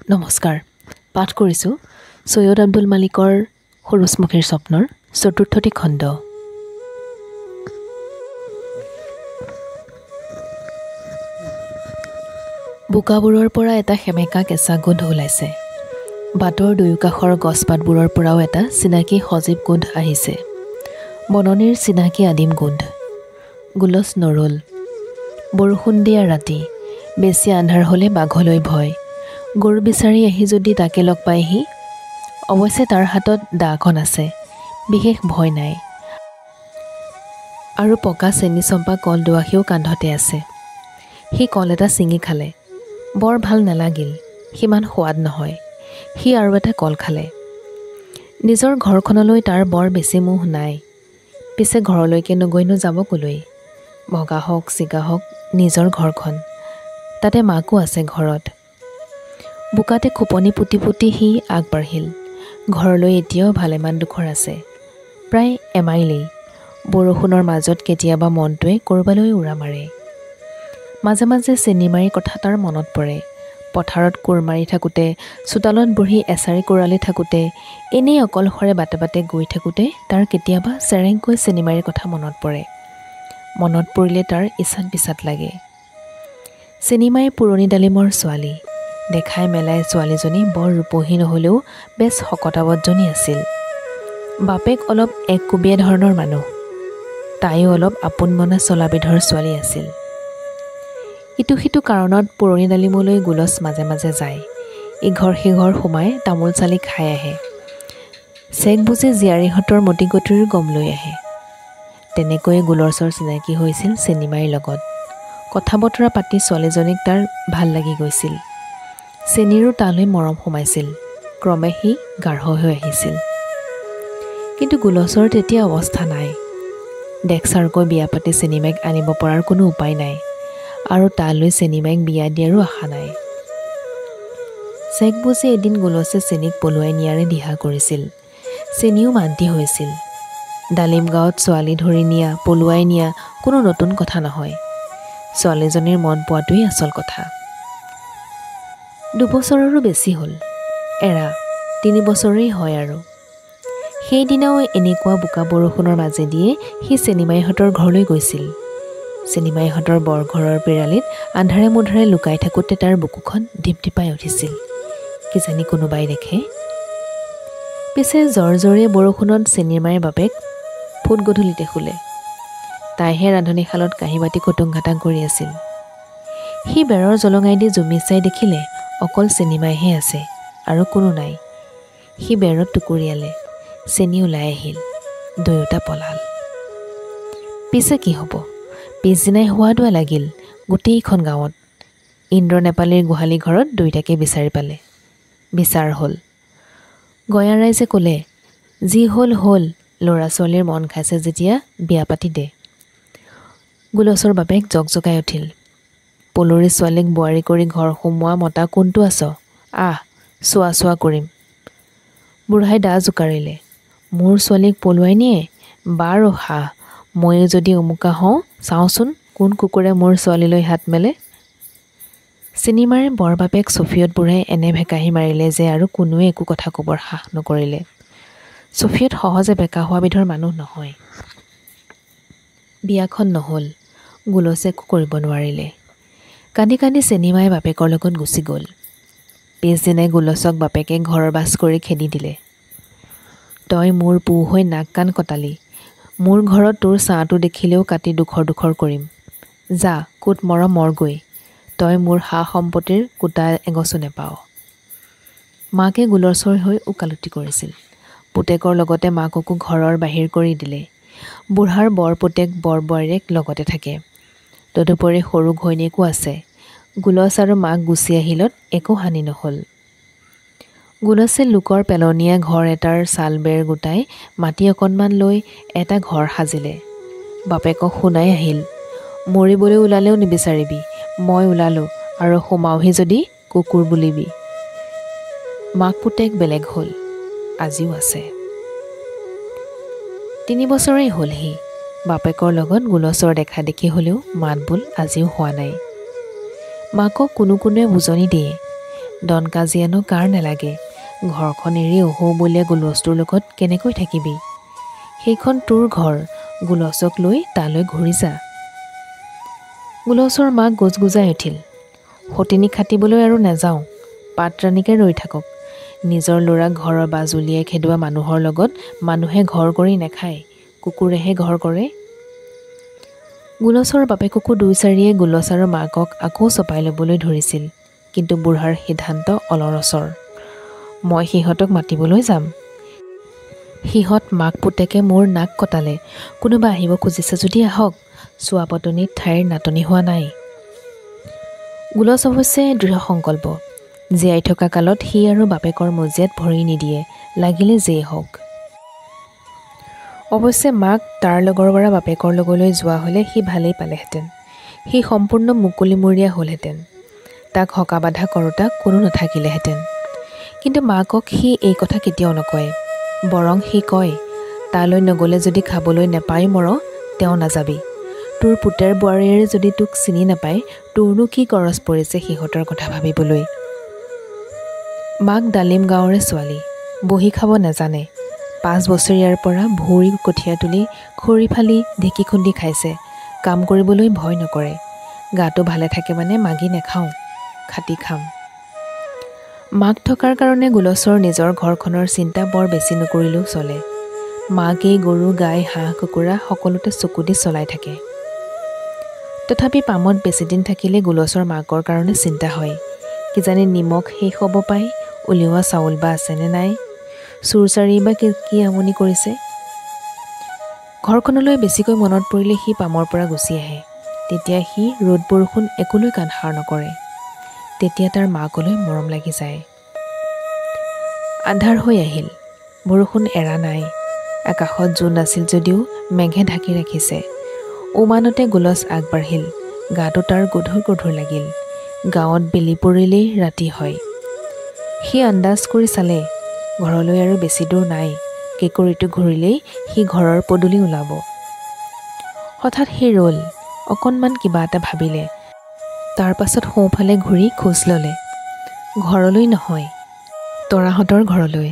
নমস্কাৰ পাঠ কৰিছোঁ সৈয়দ আব্দুল মালিকৰ সৰুসমুখীৰ স্বপ্নৰ চতুৰ্থটি খণ্ড। বোকাবোৰৰ পৰা এটা সেমেকা কেঁচা গোন্ধ ওলাইছে। বাটৰ দুয়োকাষৰ গছপাতবোৰৰ পৰাও এটা চিনাকি সজীৱ গোন্ধ আহিছে। বননিৰ চিনাকি আদিম গোন্ধ। গোলচ নৰল। বৰষুণ দিয়া ৰাতি, বেছি আন্ধাৰ হ'লে বাঘলৈ ভয়। গৰু বিচাৰি আহি যদি তাকে লগ পায়হি, অৱশ্যে তাৰ হাতত দাখন আছে, বিশেষ ভয় নাই। আৰু পকা চেনি চম্পা কল দুআশীও কান্ধতে আছে। সি কল এটা ছিঙি খালে, বৰ ভাল নালাগিল, সিমান সোৱাদ নহয়। সি আৰু এটা কল খালে। নিজৰ ঘৰখনলৈ তাৰ বৰ বেছি মোহ নাই। পিছে ঘৰলৈকে নগৈনো যাব কলৈ? ভগা হওক চিগা হওক নিজৰ ঘৰখন, তাতে মাকো আছে ঘৰত। বোকাতে খোপনি পুতি পুতি সি আগবাঢ়িল। ঘৰলৈ এতিয়াও ভালেমান ডোখৰ আছে, প্ৰায় এমাইলেই। বৰষুণৰ মাজত কেতিয়াবা মনটোৱে ক'ৰবালৈ উৰা মাৰে। মাজে মাজে চেনিমাৰীৰ কথা তাৰ মনত পৰে। পথাৰত কোৰ মাৰি থাকোঁতে, চোতালত বহি এছাৰি কোৰালি থাকোঁতে, এনেই অকলশৰে বাটে বাটে গৈ থাকোঁতে তাৰ কেতিয়াবা চেৰেংকৈ চেনিমাৰীৰ কথা মনত পৰে। মনত পৰিলে তাৰ ইছাত বিচাত লাগে। চেনিমাই পুৰণি ডালিমৰ ছোৱালী। দেখাই মেলাই ছোৱালীজনী বৰ ৰূপহী নহ'লেও বেছ শকতাৱতজনী আছিল। বাপেক অলপ এককুবীয়া ধৰণৰ মানুহ। তাইও অলপ আপোন মনা চলাবিধৰ ছোৱালী আছিল। ইটো সিটো কাৰণত পুৰণি ডালিমলৈ গোলচ মাজে মাজে যায়। ইঘৰ সিঘৰ সোমাই তামোল চালি খাই আহে। চেক বুজি জীয়াৰীহঁতৰ মতিগতিৰো গম লৈ আহে। তেনেকৈয়ে গোলচৰ চিনাকি হৈছিল চেনিমাৰীৰ লগত। কথা বতৰা পাতি ছোৱালীজনীক তাৰ ভাল লাগি গৈছিল। চেনিৰো তালৈ মৰম সোমাইছিল। ক্ৰমে সি গাঢ় হৈ আহিছিল। কিন্তু গোলচৰ তেতিয়া অৱস্থা নাই। ডেকচাৰকৈ বিয়া পাতি চেনিমাইক আনিব পৰাৰ কোনো উপায় নাই, আৰু তালৈ চেনিমাইক বিয়া দিয়াৰো আশা নাই। চেক বুজি এদিন গোলচে চেনিক পলুৱাই নিয়াৰে দিহা কৰিছিল। চেনিও মান্তি হৈছিল। ডালিম গাঁৱত ছোৱালী ধৰি নিয়া পলুৱাই নিয়া কোনো নতুন কথা নহয়। ছোৱালীজনীৰ মন পোৱাটোৱেই আচল কথা। 2 বছৰৰো বেছি হ'ল। এৰা 3 বছৰেই হয় আৰু। সেইদিনাও এনেকুৱা বোকা বৰষুণৰ মাজেদিয়ে সি চেনিমাইহঁতৰ ঘৰলৈ গৈছিল। চেনিমাইহঁতৰ বৰঘৰৰ পিৰালিত আন্ধাৰে মুন্ধাৰে লুকাই থাকোঁতে তাৰ বুকুখন ঢিপঢিপাই উঠিছিল। কিজানি কোনোবাই দেখে। পিছে জৰজৰীয়া বৰষুণত চেনিমাইৰ বাপেক ফুট গধূলিতে শুলে। তাইহে ৰান্ধনীশালত কাঁহী বাতি খুটুং খাটাং কৰি আছিল। সি বেৰৰ জলঙাই দি জুমি চাই দেখিলে অকল চেনিমাইহে আছে, আৰু কোনো নাই। সি বেৰত টুকুৰিয়ালে। চেনি ওলাই আহিল। দুয়োটা পলাল। পিছে কি হ'ব? পিছদিনাই হোৱা লাগিল গোটেইখন গাঁৱত। ইন্দ্ৰ নেপালীৰ গোহালি ঘৰত দুয়োটাকে বিচাৰি পালে। বিচাৰ হ'ল। গঞা ৰাইজে ক'লে, যি হ'ল হ'ল, ল'ৰা ছোৱালীৰ মন খাইছে যেতিয়া বিয়া পাতি দে। গোলচৰ বাপেক জকজকাই উঠিল। পলুৰী ছোৱালীক বোৱাৰী কৰি ঘৰ সোমোৱা মতা কোনটো আছ? আহ, চোৱা কৰিম। বুঢ়াই দা জোকাৰিলে। মোৰ ছোৱালীক পলুৱাই নিয়ে? বাৰু হাহ, ময়ো যদি উমুকা হওঁ, চাওঁচোন কোন কুকুৰে মোৰ ছোৱালীলৈ হাত মেলে। চেনিমাৰে বৰ বাপেক চফিয়ত বুঢ়াই এনে ভেকাহি মাৰিলে যে আৰু কোনোৱে একো কথা ক'বৰ সাহ নকৰিলে। চফিয়ত সহজে বেকা হোৱা বিধৰ মানুহ নহয়। বিয়াখন নহ'ল। গোলচে একো কৰিব নোৱাৰিলে। কান্দি কান্দি চেনিমাই বাপেকৰ লগত গুচি গ'ল। পিছদিনাই গোলচক বাপেকে ঘৰৰ বাছ কৰি খেদি দিলে। তই মোৰ পো হৈ নাক কাণ কটালি। মোৰ ঘৰত তোৰ ছাঁটো দেখিলেও কাটি দুখৰ কৰিম। যা, ক'ত মৰ মৰগৈ। তই মোৰ সা সম্পত্তিৰ কোটা এগছো নেপাৱ। মাকে গোলচৰ হৈ ওকালতি কৰিছিল। পুতেকৰ লগতে মাককো ঘৰৰ বাহিৰ কৰি দিলে। বুঢ়াৰ বৰ পুতেক বৰ বোৱাৰীয়েক লগতে থাকে। তদুপৰি সৰু ঘৈণীয়েকো আছে। গোলচ আৰু মাক গুচি আহিলত একো হানি নহ'ল। গোলচে লোকৰ পেলনীয়া ঘৰ এটাৰ চাল বেৰ গোটাই মাটি অকণমান লৈ এটা ঘৰ সাজিলে। বাপেকক শুনাই আহিল, মৰিবলৈ ওলালেও নিবিচাৰিবি, মই ওলালোঁ আৰু সোমাওহি যদি কুকুৰ বুলিবি। মাক পুতেক বেলেগ হ'ল, আজিও আছে। 3 বছৰেই হ'ল সি। বাপেকৰ লগত গোলচৰ দেখা দেখি হ'লেও মাত বোল আজিও হোৱা নাই। মাকক কোনোৱে বুজনি দিয়ে। ডন কাজিয়ানো কাৰ নেলাগে, ঘৰখন এৰি অহৌ বুলিয়ে গোলচটোৰ লগত কেনেকৈ থাকিবি? সেইখন তোৰ ঘৰ, গোলচক লৈ তালৈ ঘূৰি যা। গোলচৰ মাক গোজগোজাই উঠিল। সতিনী খাটিবলৈ আৰু নাযাওঁ, পাতৰাণীকে ৰৈ থাকক। নিজৰ ল'ৰাক ঘৰৰ বাজ উলিয়াই খেদোৱা মানুহৰ লগত মানুহে ঘৰ কৰি নাখায়, কুকুৰেহে ঘৰ কৰে। গোলচৰ বাপেককো দুই চাৰিয়ে গোলচ আৰু মাকক আকৌ চপাই ল'বলৈ ধৰিছিল, কিন্তু বুঢ়াৰ সিদ্ধান্ত অলৰচৰ। মই সিহঁতক মাতিবলৈ যাম। সিহঁত মাক পুতেকে মোৰ নাক কটালে, কোনোবা আহিব খুজিছে যদি আহক, চোৱাপতনিত ঠাইৰ নাটনি হোৱা নাই। গোলচ অৱশ্যে দৃঢ় সংকল্প, জীয়াই থকা কালত সি আৰু বাপেকৰ মজিয়াত ভৰি নিদিয়ে, লাগিলে যেই হওক। অৱশ্যে মাক তাৰ লগৰগৰা বাপেকৰ লগলৈ যোৱা হ'লে সি ভালেই পালেহেঁতেন। সি সম্পূৰ্ণ মুকলিমূৰীয়া হ'লহেঁতেন, তাক হকা বাধা কৰোঁতা কোনো নাথাকিলেহেঁতেন। কিন্তু মাকক সি এই কথা কেতিয়াও নকয়, বৰং সি কয়, তালৈ নগ'লে যদি খাবলৈ নেপাই মৰ, তেওঁ নাযাবি। তোৰ পুতেৰ বোৱাৰীয়ে যদি তোক চিনি নাপায়, তোৰনো কি কৰজ পৰিছে সিহঁতৰ কথা ভাবিবলৈ। মাক ডালিম গাঁৱৰে ছোৱালী, বহি খাব নাজানে। 5 বছৰীয়াৰ পৰা ভৰি কঠীয়া তুলি খৰি ফালি ঢেঁকী খুন্দি খাইছে, কাম কৰিবলৈ ভয় নকৰে। গাটো ভালে থাকে মানে মাগি নেখাওঁ, খাটি খাম। মাক থকাৰ কাৰণে গোলচৰ নিজৰ ঘৰখনৰ চিন্তা বৰ বেছি নকৰিলেও চলে। মাকেই গৰু গাই হাঁহ কুকুৰা সকলোতে চকু দি চলাই থাকে। তথাপি পামত বেছিদিন থাকিলে গোলচৰ মাকৰ কাৰণে চিন্তা হয়। কিজানি নিমখ শেষ হ'ব পায়, উলিওৱা চাউল বা আছেনে নাই, চুৰচাৰী বা কি আমনি কৰিছে। ঘৰখনলৈ বেছিকৈ মনত পৰিলে সি পামৰ পৰা গুচি আহে। তেতিয়া সি ৰ'দ বৰষুণ একোলৈ কাণসাৰ নকৰে। তেতিয়া তাৰ মাকলৈ মৰম লাগি যায়। আন্ধাৰ হৈ আহিল, বৰষুণ এৰা নাই। আকাশত জোন আছিল যদিও মেঘে ঢাকি ৰাখিছে। উমানতে গোলচ আগবাঢ়িল, গাটো তাৰ গধুৰ গধুৰ লাগিল। গাঁৱত বেলি পৰিলেই ৰাতি হয়। সি আন্দাজ কৰি চালে, ঘৰলৈ আৰু বেছি দূৰ নাই, কেঁকুৰিটো ঘূৰিলেই সি ঘৰৰ পদূলি ওলাব। হঠাৎ সি ৰ'ল, অকণমান কিবা এটা ভাবিলে, তাৰ পাছত সোঁফালে ঘূৰি খোজ ল'লে। ঘৰলৈ নহয়, তৰাহঁতৰ ঘৰলৈ।